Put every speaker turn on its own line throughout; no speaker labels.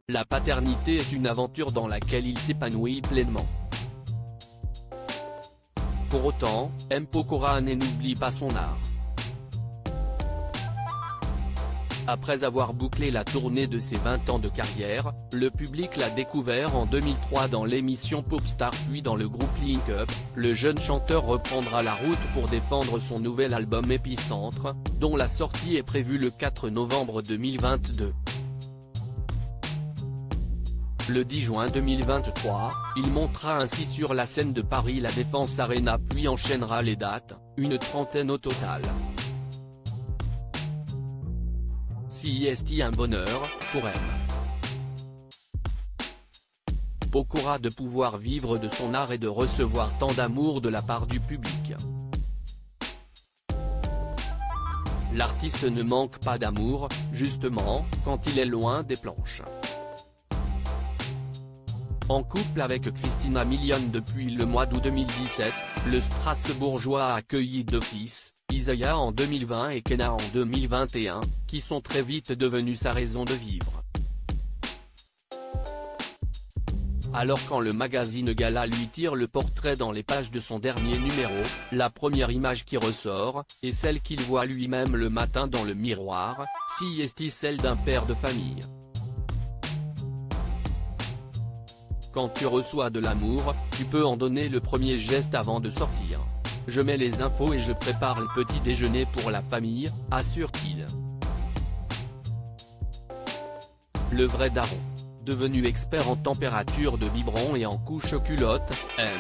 La paternité est une aventure dans laquelle il s'épanouit pleinement. Pour autant, M. Pokora n'oublie pas son art. Après avoir bouclé la tournée de ses 20 ans de carrière, le public l'a découvert en 2003 dans l'émission Popstar puis dans le groupe Link Up. Le jeune chanteur reprendra la route pour défendre son nouvel album Épicentre, dont la sortie est prévue le 4 novembre 2022. Le 10 juin 2023, il montera ainsi sur la scène de Paris la Défense Arena puis enchaînera les dates, une trentaine au total. C'est un bonheur, pour M. Pokora de pouvoir vivre de son art et de recevoir tant d'amour de la part du public. L'artiste ne manque pas d'amour, justement, quand il est loin des planches. En couple avec Christina Milian depuis le mois d'août 2017, le Strasbourgeois a accueilli deux fils, Isaiah en 2020 et Kenna en 2021, qui sont très vite devenus sa raison de vivre. Alors quand le magazine Gala lui tire le portrait dans les pages de son dernier numéro, la première image qui ressort, est celle qu'il voit lui-même le matin dans le miroir, c'est celle d'un père de famille. Quand tu reçois de l'amour, tu peux en donner le premier geste avant de sortir. Je mets les infos et je prépare le petit déjeuner pour la famille, assure-t-il. Le vrai daron. Devenu expert en température de biberon et en couche-culotte, M.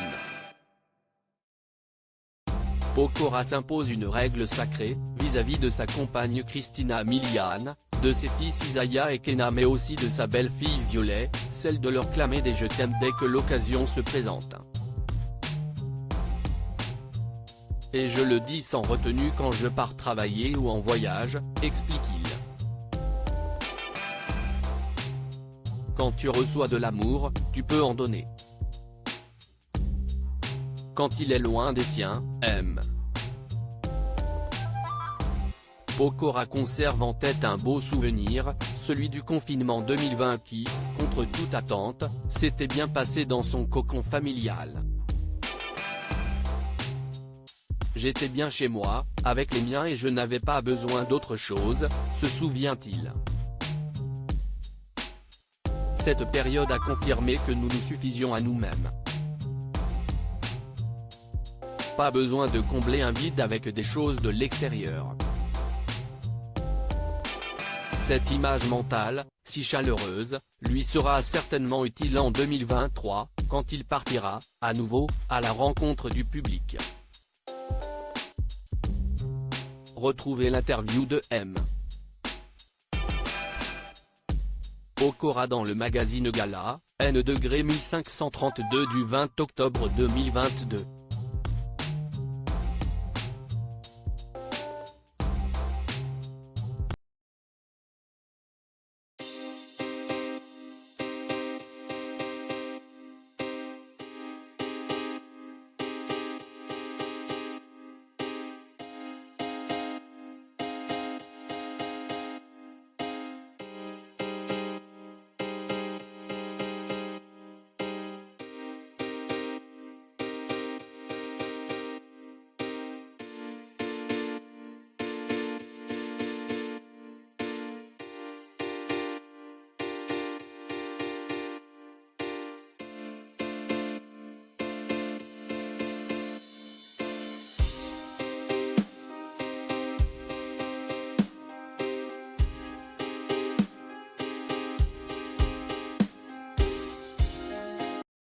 Pokora s'impose une règle sacrée, vis-à-vis de sa compagne Christina Milian, de ses fils Isaiah et Kenna mais aussi de sa belle-fille Violet, celle de leur clamer des je t'aime dès que l'occasion se présente. Et je le dis sans retenue quand je pars travailler ou en voyage, explique-t-il. Quand tu reçois de l'amour, tu peux en donner. Quand il est loin des siens, M. Pokora conserve en tête un beau souvenir, celui du confinement 2020 qui, contre toute attente, s'était bien passé dans son cocon familial. J'étais bien chez moi, avec les miens et je n'avais pas besoin d'autre chose, se souvient-il. Cette période a confirmé que nous nous suffisions à nous-mêmes. Pas besoin de combler un vide avec des choses de l'extérieur. Cette image mentale, si chaleureuse, lui sera certainement utile en 2023, quand il partira, à nouveau, à la rencontre du public. Retrouvez l'interview de M. Pokora dans le magazine Gala, N°1532 du 20 octobre 2022.